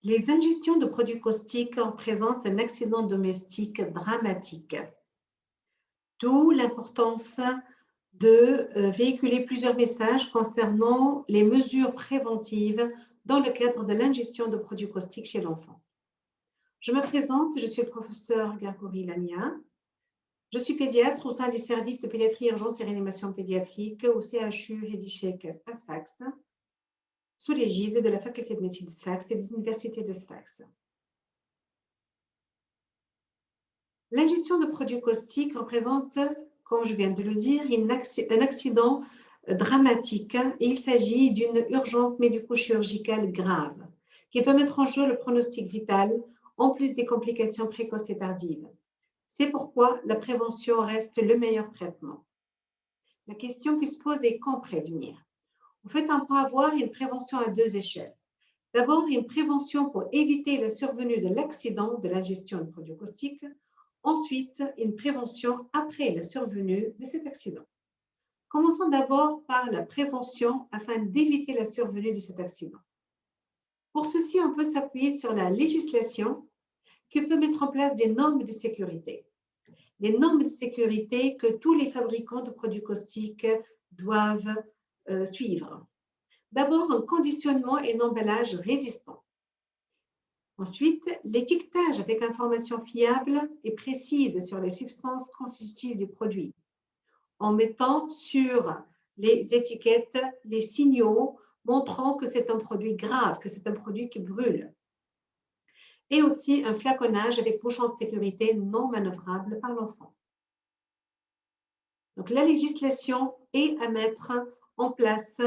Les ingestions de produits caustiques représentent un accident domestique dramatique, d'où l'importance de véhiculer plusieurs messages concernant les mesures préventives dans le cadre de l'ingestion de produits caustiques chez l'enfant. Je me présente, je suis le professeur Gargouri Lamia. Je suis pédiatre au sein du service de pédiatrie, urgence et réanimation pédiatrique au CHU Hédichek à Sfax, sous l'égide de la faculté de médecine de Sfax et de l'université de Sfax. L'ingestion de produits caustiques représente, comme je viens de le dire, un accident dramatique et il s'agit d'une urgence médico-chirurgicale grave qui peut mettre en jeu le pronostic vital en plus des complications précoces et tardives. C'est pourquoi la prévention reste le meilleur traitement. La question qui se pose est quand prévenir? En fait, on peut avoir une prévention à deux échelles. D'abord, une prévention pour éviter la survenue de l'accident de l'ingestion de produits caustiques. Ensuite, une prévention après la survenue de cet accident. Commençons d'abord par la prévention afin d'éviter la survenue de cet accident. Pour ceci, on peut s'appuyer sur la législation qui peut mettre en place des normes de sécurité. Des normes de sécurité que tous les fabricants de produits caustiques doivent suivre. D'abord, un conditionnement et un emballage résistant. Ensuite, l'étiquetage avec information fiable et précise sur les substances constitutives du produit, en mettant sur les étiquettes les signaux montrant que c'est un produit grave, que c'est un produit qui brûle. Et aussi un flaconnage avec bouchon de sécurité non manœuvrable par l'enfant. Donc, la législation est à mettre en place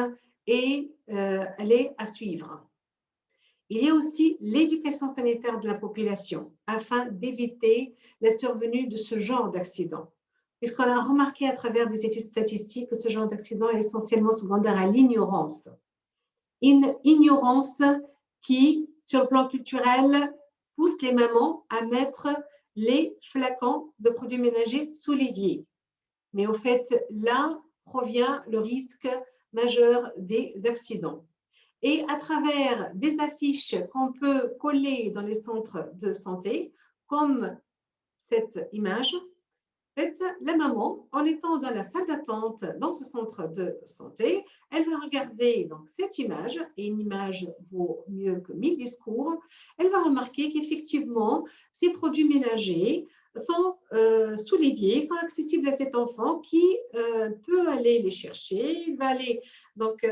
et elle est à suivre. Il y a aussi l'éducation sanitaire de la population afin d'éviter la survenue de ce genre d'accident. Puisqu'on a remarqué à travers des études statistiques que ce genre d'accident est essentiellement secondaire à l'ignorance. Une ignorance qui, sur le plan culturel, pousse les mamans à mettre les flacons de produits ménagers sous l'évier. Mais au fait, là provient le risque majeur des accidents. Et à travers des affiches qu'on peut coller dans les centres de santé, comme cette image, en fait, la maman, en étant dans la salle d'attente dans ce centre de santé, elle va regarder donc, cette image, et une image vaut mieux que 1000 discours, elle va remarquer qu'effectivement, ces produits ménagers sont sous l'évier, sont accessibles à cet enfant qui peut aller les chercher, il va aller donc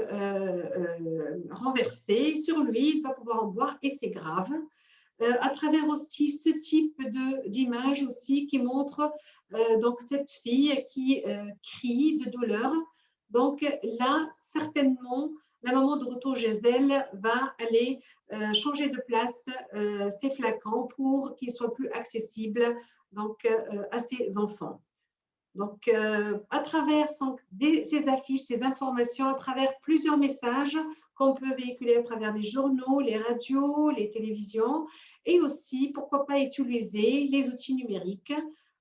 renverser sur lui, il va pouvoir en boire et c'est grave. À travers aussi ce type d'image aussi qui montre donc cette fille qui crie de douleur. Donc là, certainement, la maman de retour chez elle va aller changer de place ses flacons pour qu'ils soient plus accessibles donc, à ses enfants. Donc, à travers ces affiches, ces informations, à travers plusieurs messages qu'on peut véhiculer à travers les journaux, les radios, les télévisions, et aussi, pourquoi pas utiliser les outils numériques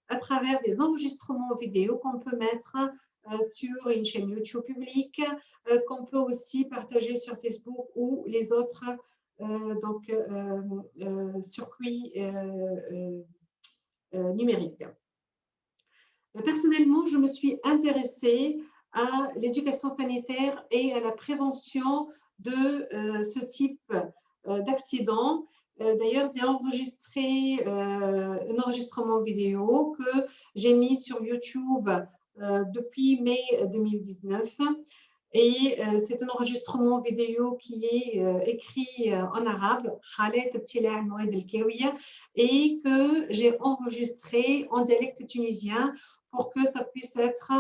à travers des enregistrements vidéo qu'on peut mettre sur une chaîne YouTube publique, qu'on peut aussi partager sur Facebook ou les autres circuits numériques. Personnellement, je me suis intéressée à l'éducation sanitaire et à la prévention de ce type d'accident. D'ailleurs, j'ai enregistré un enregistrement vidéo que j'ai mis sur YouTube depuis mai 2019. Et c'est un enregistrement vidéo qui est écrit en arabe, et que j'ai enregistré en dialecte tunisien pour que ça puisse être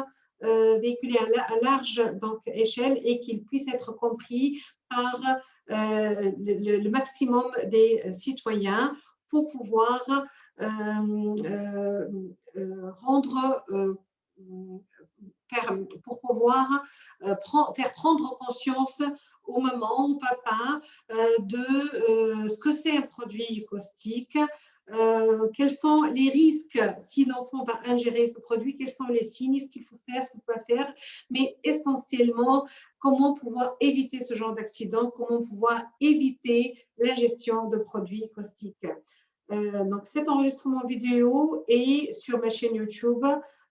véhiculé à large donc, échelle et qu'il puisse être compris par le maximum des citoyens pour pouvoir pour pouvoir faire prendre conscience aux mamans, aux papas de ce que c'est un produit caustique, quels sont les risques si l'enfant va ingérer ce produit, quels sont les signes, ce qu'il faut faire, ce qu'il ne faut pas faire, mais essentiellement, comment pouvoir éviter ce genre d'accident, comment pouvoir éviter l'ingestion de produits caustiques. Donc, cet enregistrement vidéo est sur ma chaîne YouTube,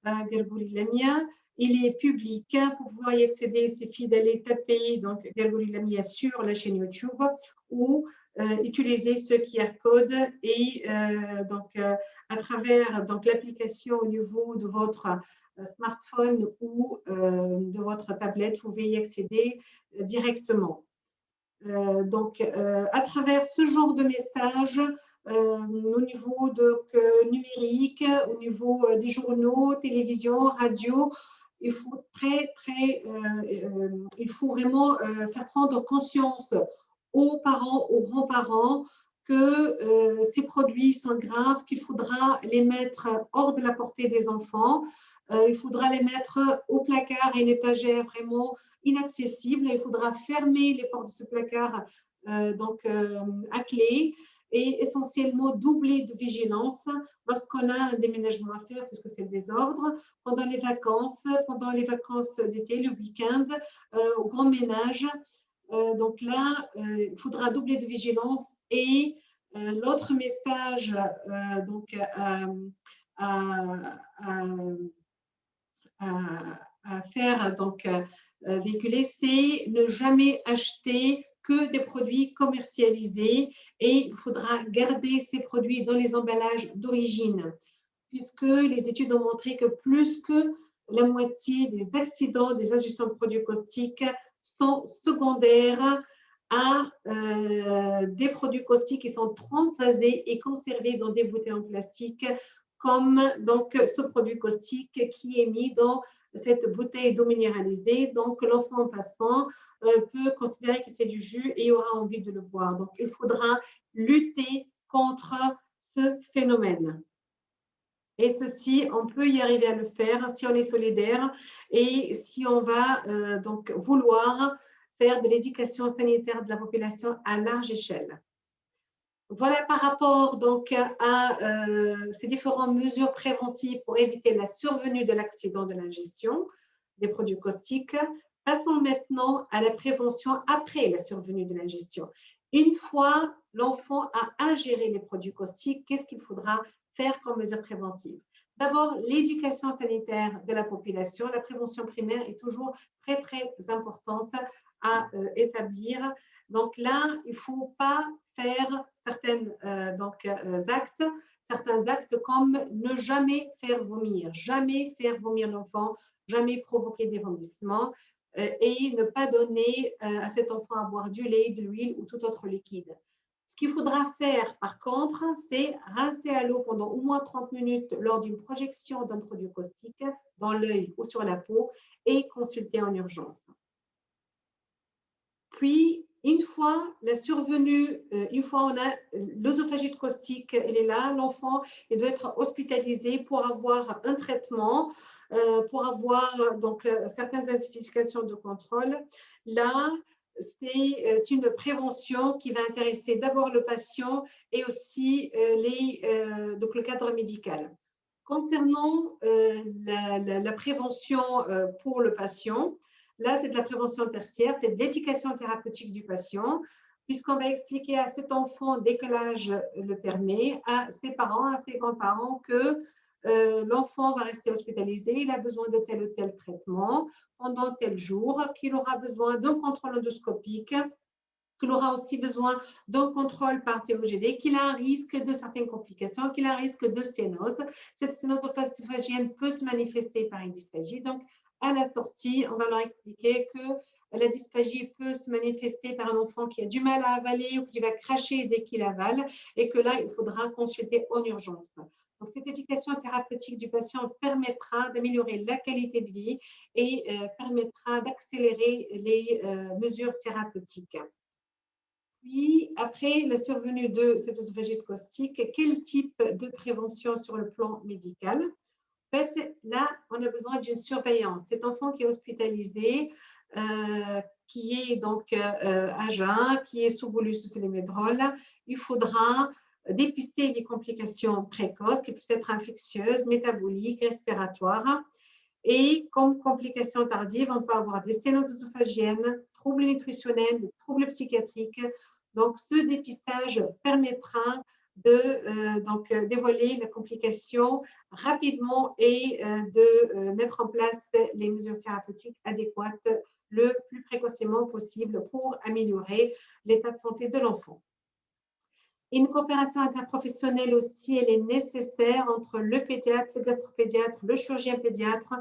Gergouli Lamia. Il est public. Pour pouvoir y accéder, il suffit d'aller taper donc Gergouli Lamia sur la chaîne YouTube ou utiliser ce QR code et à travers l'application au niveau de votre smartphone ou de votre tablette, vous pouvez y accéder directement. À travers ce genre de message, au niveau numérique, au niveau des journaux, télévision, radio, il faut vraiment faire prendre conscience aux parents, aux grands-parents que ces produits sont graves, qu'il faudra les mettre hors de la portée des enfants. Il faudra les mettre au placard et une étagère vraiment inaccessible. Il faudra fermer les portes de ce placard à clé et essentiellement doubler de vigilance lorsqu'on a un déménagement à faire, puisque c'est le désordre, pendant les vacances d'été, le week-end, au grand ménage. Donc là, il faudra doubler de vigilance et l'autre message à faire véhiculer, c'est ne jamais acheter que des produits commercialisés et il faudra garder ces produits dans les emballages d'origine, puisque les études ont montré que plus que la moitié des accidents des ingestions de produits caustiques sont secondaires à des produits caustiques qui sont transvasés et conservés dans des bouteilles en plastique, comme donc ce produit caustique qui est mis dans cette bouteille d'eau minéralisée. Donc, l'enfant en passant peut considérer que c'est du jus et aura envie de le boire. Donc, il faudra lutter contre ce phénomène. Et ceci, on peut y arriver à le faire si on est solidaire et si on va vouloir faire de l'éducation sanitaire de la population à large échelle. Voilà par rapport à ces différentes mesures préventives pour éviter la survenue de l'accident de l'ingestion des produits caustiques. Passons maintenant à la prévention après la survenue de l'ingestion. Une fois l'enfant a ingéré les produits caustiques, qu'est-ce qu'il faudra faire comme mesure préventive? D'abord, l'éducation sanitaire de la population. La prévention primaire est toujours très, très importante à établir. Donc là, il ne faut pas faire certains actes comme ne jamais faire vomir l'enfant, jamais provoquer des vomissements et ne pas donner à cet enfant à boire du lait, de l'huile ou tout autre liquide. Ce qu'il faudra faire, par contre, c'est rincer à l'eau pendant au moins 30 minutes lors d'une projection d'un produit caustique dans l'œil ou sur la peau et consulter en urgence. Puis, une fois la survenue, une fois on a l'œsophagite caustique, elle est là, l'enfant il doit être hospitalisé pour avoir un traitement, pour avoir certaines identifications de contrôle. Là, c'est une prévention qui va intéresser d'abord le patient et aussi le cadre médical. Concernant la prévention pour le patient, là, c'est de la prévention tertiaire, c'est de l'éducation thérapeutique du patient, puisqu'on va expliquer à cet enfant, dès que l'âge le permet, à ses parents, à ses grands-parents, que l'enfant va rester hospitalisé, il a besoin de tel ou tel traitement pendant tel jour, qu'il aura besoin d'un contrôle endoscopique, qu'il aura aussi besoin d'un contrôle par TOGD, qu'il a un risque de certaines complications, qu'il a un risque de sténose. Cette sténose œsophagienne peut se manifester par une dysphagie. Donc, à la sortie, on va leur expliquer que la dysphagie peut se manifester par un enfant qui a du mal à avaler ou qui va cracher dès qu'il avale et que là, il faudra consulter en urgence. Donc, cette éducation thérapeutique du patient permettra d'améliorer la qualité de vie et permettra d'accélérer les mesures thérapeutiques. Puis, après la survenue de cette œsophagite caustique, quel type de prévention sur le plan médical? En fait, là, on a besoin d'une surveillance. Cet enfant qui est hospitalisé, qui est donc à jeun, qui est sous bolus de célimédrol, il faudra dépister les complications précoces qui peuvent être infectieuses, métaboliques, respiratoires. Et comme complications tardives, on peut avoir des sténoses œsophagiennes, troubles nutritionnels, des troubles psychiatriques. Donc, ce dépistage permettra de dévoiler la complication rapidement et de mettre en place les mesures thérapeutiques adéquates le plus précocement possible pour améliorer l'état de santé de l'enfant. Une coopération interprofessionnelle aussi, elle est nécessaire entre le pédiatre, le gastropédiatre, le chirurgien pédiatre,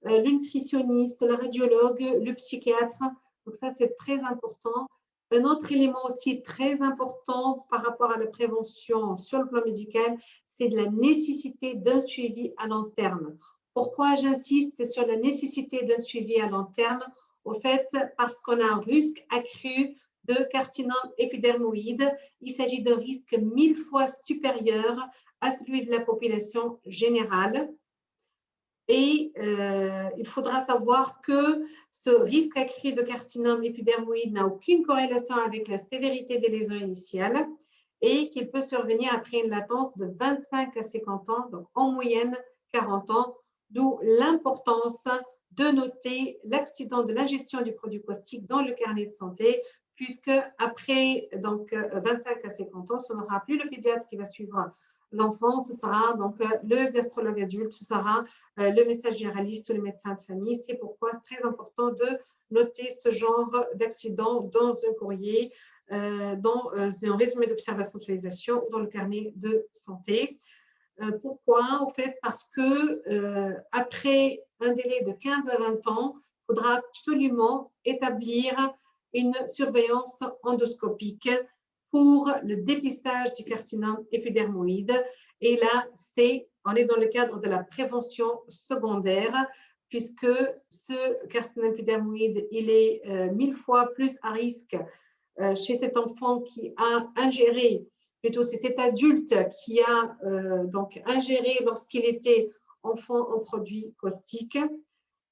le nutritionniste, le radiologue, le psychiatre. Donc ça, c'est très important. Un autre élément aussi très important par rapport à la prévention sur le plan médical, c'est de la nécessité d'un suivi à long terme. Pourquoi j'insiste sur la nécessité d'un suivi à long terme? Au fait, parce qu'on a un risque accru de carcinome épidermoïde. Il s'agit d'un risque 1000 fois supérieur à celui de la population générale. Et il faudra savoir que ce risque accru de carcinome épidermoïde n'a aucune corrélation avec la sévérité des lésions initiales et qu'il peut survenir après une latence de 25 à 50 ans, donc en moyenne 40 ans, d'où l'importance de noter l'accident de l'ingestion du produit caustique dans le carnet de santé, puisque après 25 à 50 ans, ce n'aura plus le pédiatre qui va suivre l'enfant, ce sera donc le gastrologue adulte, ce sera le médecin généraliste ou le médecin de famille. C'est pourquoi c'est très important de noter ce genre d'accident dans un courrier, dans un résumé d'observation d'utilisation ou dans le carnet de santé. Pourquoi? En fait, parce que après un délai de 15 à 20 ans, il faudra absolument établir une surveillance endoscopique pour le dépistage du carcinome épidermoïde. Et là, on est dans le cadre de la prévention secondaire, puisque ce carcinome épidermoïde, il est 1000 fois plus à risque chez cet enfant qui a ingéré, plutôt c'est cet adulte qui a donc ingéré lorsqu'il était enfant en produits caustiques.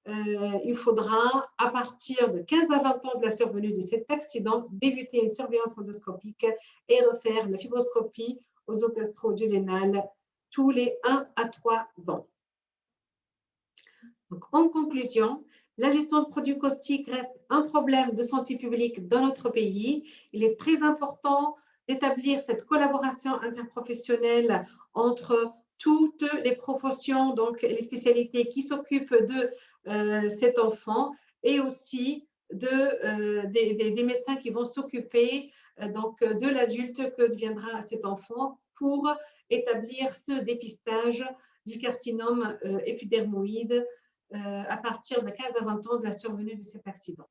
Il faudra, à partir de 15 à 20 ans de la survenue de cet accident, débuter une surveillance endoscopique et refaire la fibroscopie oso-gastro-duodénale tous les 1 à 3 ans. Donc, en conclusion, la gestion de produits caustiques reste un problème de santé publique dans notre pays. Il est très important d'établir cette collaboration interprofessionnelle entre toutes les professions, donc les spécialités qui s'occupent de cet enfant et aussi des médecins qui vont s'occuper de l'adulte que deviendra cet enfant pour établir ce dépistage du carcinome épidermoïde à partir de 15 à 20 ans de la survenue de cet accident.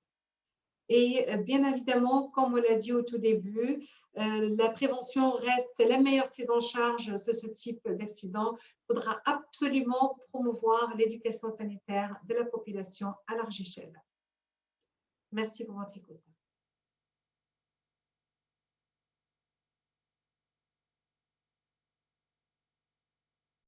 Et bien évidemment, comme on l'a dit au tout début, la prévention reste la meilleure prise en charge de ce type d'accident. Il faudra absolument promouvoir l'éducation sanitaire de la population à large échelle. Merci pour votre écoute.